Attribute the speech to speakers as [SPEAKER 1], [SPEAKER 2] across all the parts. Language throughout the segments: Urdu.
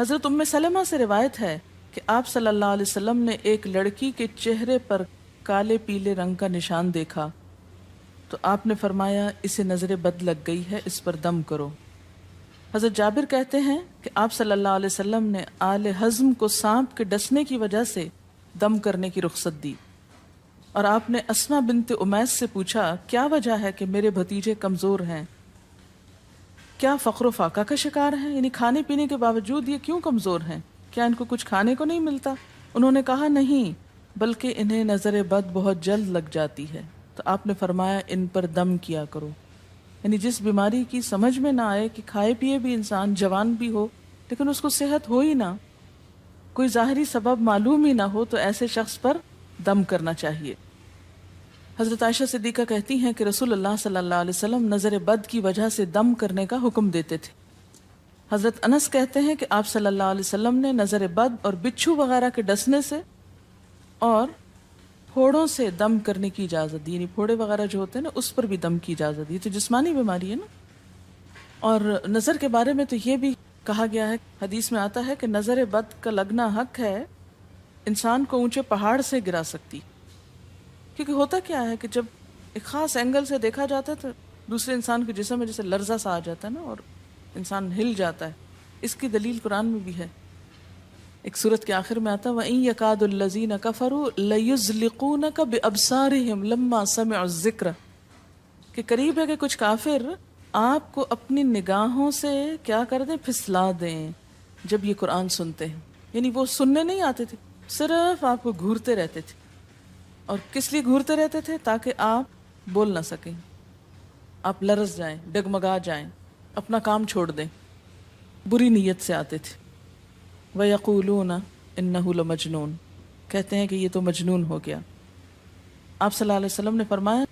[SPEAKER 1] حضرت ام سلمہ سے روایت ہے کہ آپ صلی اللہ علیہ وسلم نے ایک لڑکی کے چہرے پر کالے پیلے رنگ کا نشان دیکھا تو آپ نے فرمایا اسے نظر بد لگ گئی ہے، اس پر دم کرو۔ حضرت جابر کہتے ہیں کہ آپ صلی اللہ علیہ وسلم نے آل حزم کو سانپ کے ڈسنے کی وجہ سے دم کرنے کی رخصت دی، اور آپ نے اسما بنت امیس سے پوچھا کیا وجہ ہے کہ میرے بھتیجے کمزور ہیں، کیا فقر و فاقہ کا شکار ہیں، یعنی کھانے پینے کے باوجود یہ کیوں کمزور ہیں، کیا ان کو کچھ کھانے کو نہیں ملتا؟ انہوں نے کہا نہیں، بلکہ انہیں نظر بد بہت جلد لگ جاتی ہے، تو آپ نے فرمایا ان پر دم کیا کرو۔ یعنی جس بیماری کی سمجھ میں نہ آئے کہ کھائے پیے بھی انسان جوان بھی ہو لیکن اس کو صحت ہو ہی نہ، کوئی ظاہری سبب معلوم ہی نہ ہو، تو ایسے شخص پر دم کرنا چاہیے۔ حضرت عائشہ صدیقہ کہتی ہیں کہ رسول اللہ صلی اللہ علیہ وسلم نظر بد کی وجہ سے دم کرنے کا حکم دیتے تھے۔ حضرت انس کہتے ہیں کہ آپ صلی اللہ علیہ وسلم نے نظر بد اور بچھو وغیرہ کے ڈسنے سے اور پھوڑوں سے دم کرنے کی اجازت دی، یعنی پھوڑے وغیرہ جو ہوتے ہیں نا اس پر بھی دم کی اجازت دی، تو جسمانی بیماری ہے نا۔ اور نظر کے بارے میں تو یہ بھی کہا گیا ہے، حدیث میں آتا ہے کہ نظر بد کا لگنا حق ہے، انسان کو اونچے پہاڑ سے گرا سکتی، کیونکہ ہوتا کیا ہے کہ جب ایک خاص اینگل سے دیکھا جاتا ہے تو دوسرے انسان کے جسم میں جیسے لرزہ سا آ جاتا ہے نا، اور انسان ہل جاتا ہے۔ اس کی دلیل قرآن میں بھی ہے، ایک سورت کے آخر میں آتا ہے وَإِن يَكَادُ الَّذِينَ كَفَرُوا لَيُزْلِقُونَكَ بِأَبْصَارِهِمْ لَمَّا سَمِعُوا الذِّكْرَ، کہ قریب ہے کہ کچھ کافر آپ کو اپنی نگاہوں سے کیا کر دیں، پھسلا دیں جب یہ قرآن سنتے ہیں۔ یعنی وہ سننے نہیں آتے تھے، صرف آپ کو گھورتے رہتے تھے۔ اور کس لیے گھورتے رہتے تھے؟ تاکہ آپ بول نہ سکیں، آپ لرز جائیں، ڈگمگا جائیں، اپنا کام چھوڑ دیں، بری نیت سے آتے تھے۔ وَيَقُولُونَ إِنَّهُ لَمَجْنُونَ، کہتے ہیں کہ یہ تو مجنون ہو گیا۔ آپ صلی اللہ علیہ وسلم نے فرمایا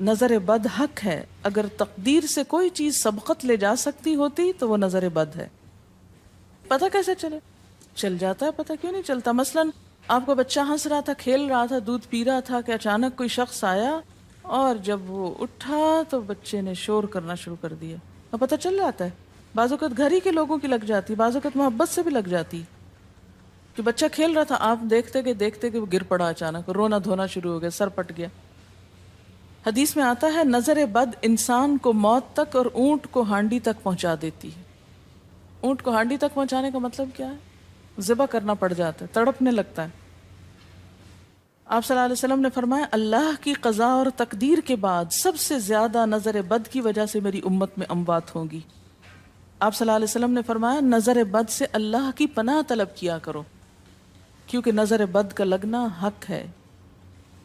[SPEAKER 1] نظر بد حق ہے، اگر تقدیر سے کوئی چیز سبقت لے جا سکتی ہوتی تو وہ نظر بد ہے۔ پتہ کیسے چلے؟ چل جاتا ہے، پتہ کیوں نہیں چلتا؟ مثلاً آپ کا بچہ ہنس رہا تھا، کھیل رہا تھا، دودھ پی رہا تھا کہ اچانک کوئی شخص آیا اور جب وہ اٹھا تو بچے نے شور کرنا شروع کر دیا، اور پتہ چل جاتا ہے۔ بعض اوقات گھر ہی کے لوگوں کی لگ جاتی، بعض اوقات محبت سے بھی لگ جاتی، کہ بچہ کھیل رہا تھا، آپ دیکھتے کہ وہ گر پڑا، اچانک رونا دھونا شروع ہو گیا، سر پٹ گیا۔ حدیث میں آتا ہے نظر بد انسان کو موت تک اور اونٹ کو ہانڈی تک پہنچا دیتی ہے۔ اونٹ کو ہانڈی تک پہنچانے کا مطلب کیا ہے؟ ذبح کرنا پڑ جاتا ہے، تڑپنے لگتا ہے۔ آپ صلی اللہ علیہ وسلم نے فرمایا اللہ کی قضاء اور تقدیر کے بعد سب سے زیادہ نظر بد کی وجہ سے میری امت میں اموات ہوں گی۔ آپ صلی اللہ علیہ وسلم نے فرمایا نظر بد سے اللہ کی پناہ طلب کیا کرو، کیونکہ نظر بد کا لگنا حق ہے۔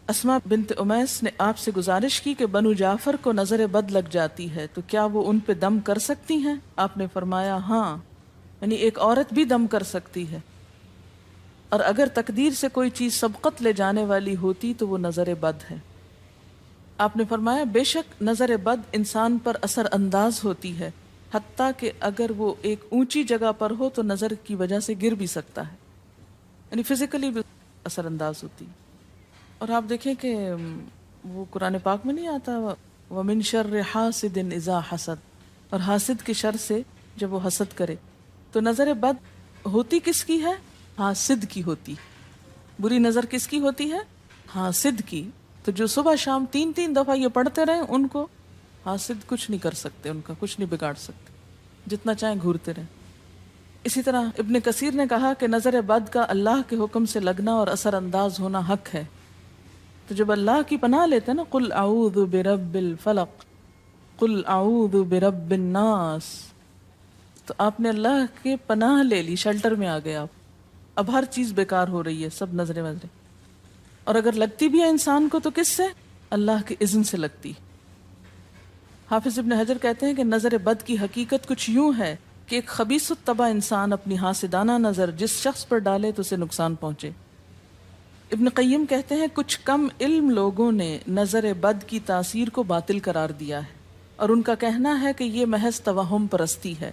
[SPEAKER 1] اسما بنت امیس نے آپ سے گزارش کی کہ بنو جعفر کو نظر بد لگ جاتی ہے تو کیا وہ ان پہ دم کر سکتی ہیں؟ آپ نے فرمایا ہاں، یعنی ایک عورت بھی دم کر سکتی ہے، اور اگر تقدیر سے کوئی چیز سبقت لے جانے والی ہوتی تو وہ نظر بد ہے۔ آپ نے فرمایا بے شک نظر بد انسان پر اثر انداز ہوتی ہے، حتیٰ کہ اگر وہ ایک اونچی جگہ پر ہو تو نظر کی وجہ سے گر بھی سکتا ہے، یعنی فزیکلی بھی اثر انداز ہوتی۔ اور آپ دیکھیں کہ وہ قرآن پاک میں نہیں آتا وَمِن شَرِّ حَاسِدٍ إِذَا حَسَدَ، اور حاسد کی شر سے جب وہ حسد کرے، تو نظر بد ہوتی کس کی ہے؟ حاسد کی ہوتی۔ بری نظر کس کی ہوتی ہے؟ حاسد کی۔ تو جو صبح شام 3 دفعہ یہ پڑھتے رہیں ان کو حاسد کچھ نہیں کر سکتے، ان کا کچھ نہیں بگاڑ سکتے، جتنا چاہیں گھورتے رہیں۔ اسی طرح ابن کثیر نے کہا کہ نظر بد کا اللہ کے حکم سے لگنا اور اثر انداز ہونا حق ہے۔ تو جب اللہ کی پناہ لیتے ہیں نا قل اعوذ برب الفلق قل اعوذ برب الناس، تو آپ نے اللہ کے پناہ لے لی، شیلٹر میں آ گئے آپ، اب ہر چیز بیکار ہو رہی ہے، سب نظریں وظریں، اور اگر لگتی بھی ہے انسان کو تو کس سے؟ اللہ کے اذن سے لگتی۔ حافظ ابن حجر کہتے ہیں کہ نظر بد کی حقیقت کچھ یوں ہے کہ ایک خبیث الطبع انسان اپنی حاسدانہ نظر جس شخص پر ڈالے تو اسے نقصان پہنچے۔ ابن قیم کہتے ہیں کچھ کم علم لوگوں نے نظر بد کی تاثیر کو باطل قرار دیا ہے، اور ان کا کہنا ہے کہ یہ محض توہم پرستی ہے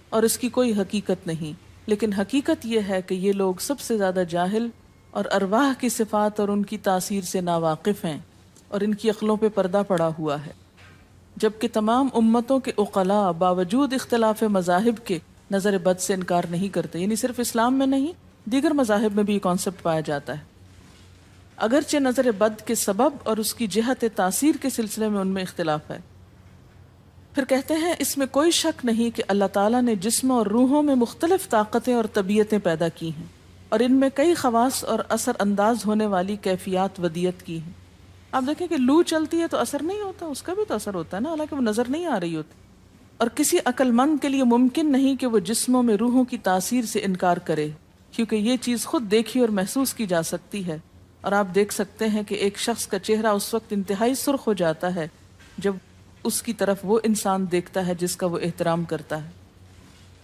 [SPEAKER 1] اور اس کی کوئی حقیقت نہیں، لیکن حقیقت یہ ہے کہ یہ لوگ سب سے زیادہ جاہل اور ارواح کی صفات اور ان کی تاثیر سے ناواقف ہیں، اور ان کی عقلوں پہ پردہ پڑا ہوا ہے، جبکہ تمام امتوں کے عقلاء باوجود اختلاف مذاہب کے نظر بد سے انکار نہیں کرتے. یعنی صرف اسلام میں نہیں، دیگر مذاہب میں بھی یہ کانسیپٹ پایا جاتا ہے. اگرچہ نظر بد کے سبب اور اس کی جہت تاثیر کے سلسلے میں ان میں اختلاف ہے. پھر کہتے ہیں اس میں کوئی شک نہیں کہ اللہ تعالیٰ نے جسموں اور روحوں میں مختلف طاقتیں اور طبیعتیں پیدا کی ہیں، اور ان میں کئی خواص اور اثر انداز ہونے والی کیفیات ودیت کی ہیں. آپ دیکھیں کہ لو چلتی ہے تو اثر نہیں ہوتا، اس کا بھی تو اثر ہوتا ہے نا، حالانکہ وہ نظر نہیں آ رہی ہوتی. اور کسی عقل مند کے لیے ممکن نہیں کہ وہ جسموں میں روحوں کی تاثیر سے انکار کرے، کیونکہ یہ چیز خود دیکھی اور محسوس کی جا سکتی ہے. اور آپ دیکھ سکتے ہیں کہ ایک شخص کا چہرہ اس وقت انتہائی سرخ ہو جاتا ہے جب اس کی طرف وہ انسان دیکھتا ہے جس کا وہ احترام کرتا ہے،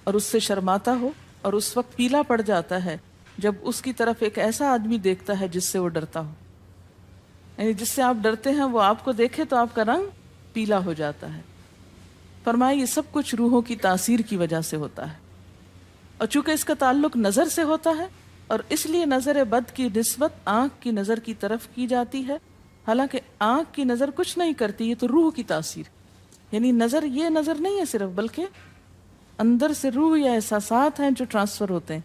[SPEAKER 1] اور اس سے شرماتا ہو، اور اس وقت پیلا پڑ جاتا ہے جب اس کی طرف ایک ایسا آدمی دیکھتا ہے جس سے وہ ڈرتا ہو. یعنی جس سے آپ ڈرتے ہیں وہ آپ کو دیکھے تو آپ کا رنگ پیلا ہو جاتا ہے. فرمایا یہ سب کچھ روحوں کی تاثیر کی وجہ سے ہوتا ہے، اور چونکہ اس کا تعلق نظر سے ہوتا ہے اور اس لیے نظر بد کی نسبت آنکھ کی نظر کی طرف کی جاتی ہے، حالانکہ آنکھ کی نظر کچھ نہیں کرتی، یہ تو روح کی تاثیر. یعنی نظر یہ نظر نہیں ہے صرف، بلکہ اندر سے روح یا احساسات ہیں جو ٹرانسفر ہوتے ہیں.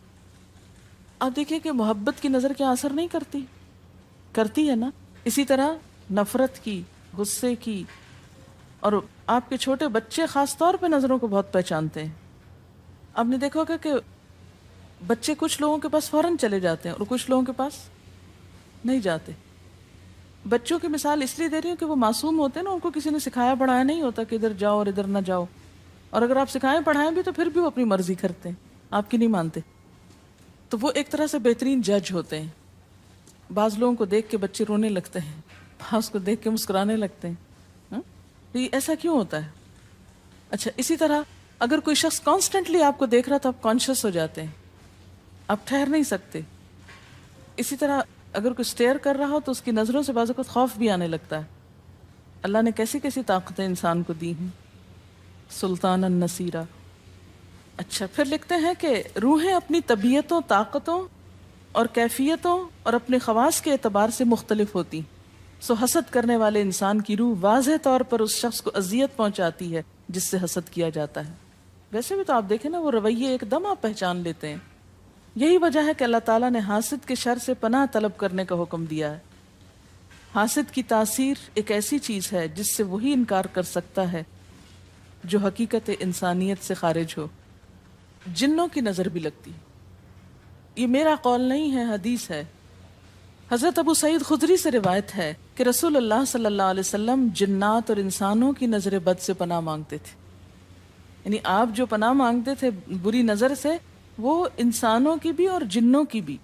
[SPEAKER 1] آپ دیکھیں کہ محبت کی نظر کیا اثر نہیں کرتی؟ کرتی ہے نا. اسی طرح نفرت کی، غصے کی، اور آپ کے چھوٹے بچے خاص طور پہ نظروں کو بہت پہچانتے ہیں. آپ نے دیکھا ہوگا کہ بچے کچھ لوگوں کے پاس فوراً چلے جاتے ہیں اور کچھ لوگوں کے پاس نہیں جاتے. بچوں کی مثال اس لیے دے رہی ہوں کہ وہ معصوم ہوتے ہیں نا، ان کو کسی نے سکھایا پڑھایا نہیں ہوتا کہ ادھر جاؤ اور ادھر نہ جاؤ. اور اگر آپ سکھائیں پڑھائیں بھی تو پھر بھی وہ اپنی مرضی کرتے ہیں، آپ کی نہیں مانتے. تو وہ ایک طرح سے بہترین جج ہوتے ہیں. بعض لوگوں کو دیکھ کے بچے رونے لگتے ہیں، بعض کو دیکھ کے مسکرانے لگتے ہیں. تو یہ ایسا کیوں ہوتا ہے؟ اچھا، اسی طرح اگر کوئی شخص کانسٹنٹلی آپ کو دیکھ رہا تو آپ کانشیس ہو جاتے ہیں، آپ ٹھہر نہیں سکتے. اسی طرح اگر کوئی سٹیئر کر رہا ہو تو اس کی نظروں سے بعض اوقات خوف بھی آنے لگتا ہے. اللہ نے کیسی کیسی طاقتیں انسان کو دی ہیں. سلطان النصیرہ. اچھا، پھر لکھتے ہیں کہ روحیں اپنی طبیعتوں، طاقتوں اور کیفیتوں اور اپنے خواص کے اعتبار سے مختلف ہوتی. سو حسد کرنے والے انسان کی روح واضح طور پر اس شخص کو اذیت پہنچاتی ہے جس سے حسد کیا جاتا ہے. ویسے بھی تو آپ دیکھیں نا، وہ رویے ایک دم آپ پہچان لیتے ہیں. یہی وجہ ہے کہ اللہ تعالیٰ نے حاسد کے شر سے پناہ طلب کرنے کا حکم دیا ہے. حاسد کی تاثیر ایک ایسی چیز ہے جس سے وہی انکار کر سکتا ہے جو حقیقت انسانیت سے خارج ہو. جنوں کی نظر بھی لگتی. یہ میرا قول نہیں ہے، حدیث ہے. حضرت ابو سعید خدری سے روایت ہے کہ رسول اللہ صلی اللہ علیہ وسلم جنات اور انسانوں کی نظر بد سے پناہ مانگتے تھے. یعنی آپ جو پناہ مانگتے تھے بری نظر سے، وہ انسانوں کی بھی اور جنوں کی بھی.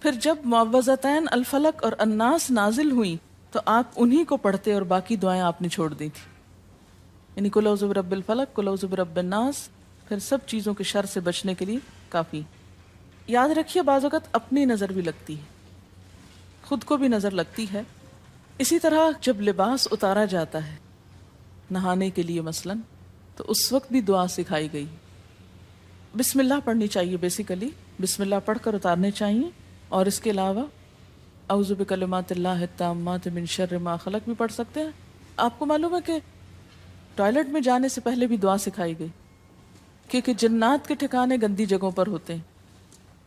[SPEAKER 1] پھر جب معوذتین الفلق اور الناس نازل ہوئیں تو آپ انہی کو پڑھتے اور باقی دعائیں آپ نے چھوڑ دی تھی. یعنی قل اعوذ برب الفلق، قل اعوذ برب الناس، پھر سب چیزوں کے شر سے بچنے کے لیے کافی. یاد رکھیے بعض اوقات اپنی نظر بھی لگتی ہے، خود کو بھی نظر لگتی ہے. اسی طرح جب لباس اتارا جاتا ہے نہانے کے لیے مثلاً، تو اس وقت بھی دعا سکھائی گئی. بسم اللہ پڑھنی چاہیے، بیسیکلی بسم اللہ پڑھ کر اتارنے چاہیے. اور اس کے علاوہ اعوذ بکلمات اللہ التامات من شر ما خلق بھی پڑھ سکتے ہیں. آپ کو معلوم ہے کہ ٹوائلٹ میں جانے سے پہلے بھی دعا سکھائی گئی، کیونکہ جنات کے ٹھکانے گندی جگہوں پر ہوتے ہیں.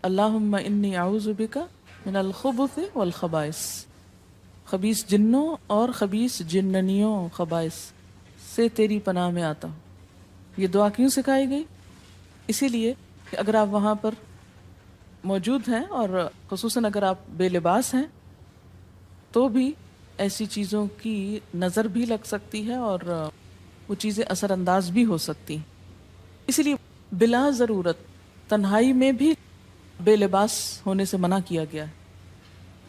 [SPEAKER 1] اللہم انی اعوذ بک من الخبث والخبائث، خبیث جنوں اور خبیث جننیوں، خبائث سے تیری پناہ میں آتا ہوں. یہ دعا کیوں سکھائی گئی؟ اسی لیے کہ اگر آپ وہاں پر موجود ہیں، اور خصوصاً اگر آپ بے لباس ہیں، تو بھی ایسی چیزوں کی نظر بھی لگ سکتی ہے اور وہ چیزیں اثر انداز بھی ہو سکتی. اسی لیے بلا ضرورت تنہائی میں بھی بے لباس ہونے سے منع کیا گیا ہے.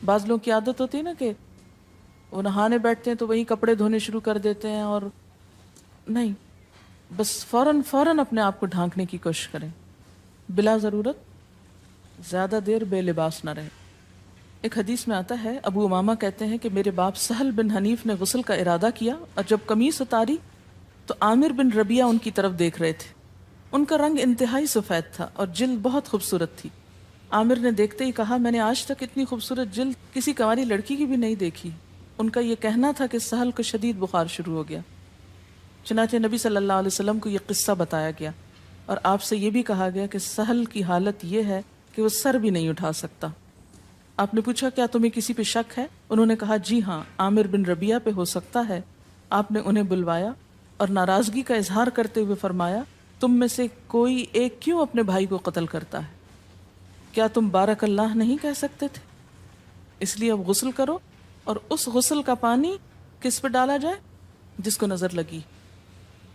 [SPEAKER 1] بعض لوگوں کی عادت ہوتی ہے نا کہ وہ نہانے بیٹھتے ہیں تو وہی کپڑے دھونے شروع کر دیتے ہیں، اور نہیں، بس فوراً اپنے آپ کو ڈھانکنے کی کوشش کریں. بلا ضرورت زیادہ دیر بے لباس نہ رہے. ایک حدیث میں آتا ہے، ابو امامہ کہتے ہیں کہ میرے باپ سہل بن حنیف نے غسل کا ارادہ کیا، اور جب قمیص اتاری تو عامر بن ربیعہ ان کی طرف دیکھ رہے تھے. ان کا رنگ انتہائی سفید تھا اور جلد بہت خوبصورت تھی. عامر نے دیکھتے ہی کہا، میں نے آج تک اتنی خوبصورت جلد کسی کنواری لڑکی کی بھی نہیں دیکھی. ان کا یہ کہنا تھا کہ سہل کو شدید بخار شروع ہو گیا. چنانچہ نبی صلی اللہ علیہ وسلم کو یہ قصہ بتایا گیا. اور آپ سے یہ بھی کہا گیا کہ سہل کی حالت یہ ہے کہ وہ سر بھی نہیں اٹھا سکتا۔ آپ نے پوچھا کیا تمہیں کسی پہ شک ہے؟ انہوں نے کہا جی ہاں، عامر بن ربیعہ پہ ہو سکتا ہے۔ آپ نے انہیں بلوایا اور ناراضگی کا اظہار کرتے ہوئے فرمایا تم میں سے کوئی ایک کیوں اپنے بھائی کو قتل کرتا ہے؟ کیا تم بارک اللہ نہیں کہہ سکتے تھے؟ اس لیے اب غسل کرو، اور اس غسل کا پانی کس پہ ڈالا جائے؟ جس کو نظر لگی۔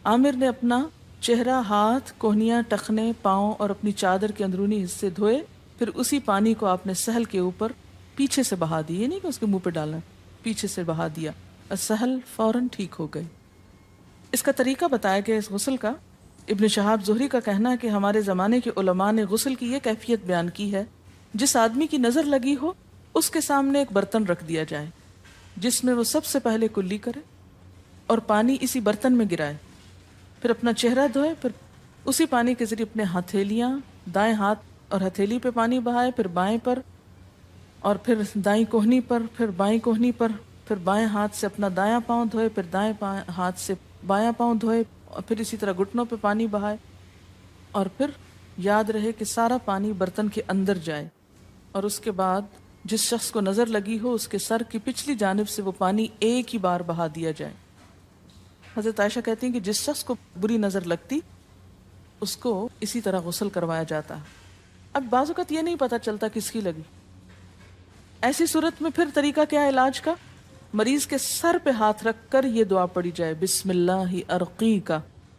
[SPEAKER 1] عامر نے اپنا چہرہ، ہاتھ، کوہنیاں، ٹخنے، پاؤں اور اپنی چادر کے اندرونی حصے دھوئے، پھر اسی پانی کو آپ نے سہل کے اوپر پیچھے سے بہا دیا، یہ نہیں کہ اس کے منہ پہ ڈالنا، پیچھے سے بہا دیا، اور سہل فوراً ٹھیک ہو گئے۔ اس کا طریقہ بتایا گیا اس غسل کا۔ ابن شہاب زہری کا کہنا ہے کہ ہمارے زمانے کے علماء نے غسل کی یہ کیفیت بیان کی ہے، جس آدمی کی نظر لگی ہو اس کے سامنے ایک برتن رکھ دیا جائے جس میں وہ سب سے پہلے کلی کرے اور پانی اسی برتن میں گرائے، پھر اپنا چہرہ دھوئے، پھر اسی پانی کے ذریعے اپنے ہتھیلیاں، دائیں ہاتھ اور ہتھیلی پہ پانی بہائے، پھر بائیں پر، اور پھر دائیں کوہنی پر، پھر بائیں کوہنی پر، پھر بائیں ہاتھ سے اپنا دایاں پاؤں دھوئے، پھر دائیں ہاتھ سے بایاں پاؤں دھوئے، اور پھر اسی طرح گھٹنوں پہ پانی بہائے، اور پھر یاد رہے کہ سارا پانی برتن کے اندر جائے، اور اس کے بعد جس شخص کو نظر لگی ہو اس کے سر کی پچھلی جانب سے وہ پانی ایک ہی بار بہا دیا جائے۔ حضرت عائشہ کہتی ہیں کہ جس شخص کو بری نظر لگتی اس کو اسی طرح غسل کروایا جاتا ہے۔ اب بعض اوقات یہ نہیں پتا چلتا کس کی لگی، ایسی صورت میں پھر طریقہ کیا ہے علاج کا؟ مریض کے سر پہ ہاتھ رکھ کر یہ دعا پڑھی جائے، بسم اللہ ارقیک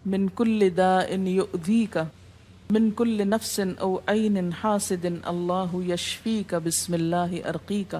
[SPEAKER 1] من کل داء یؤذیک من کل نفس او عین حاسد اللہ یشفیک بسم اللہ ارقیک۔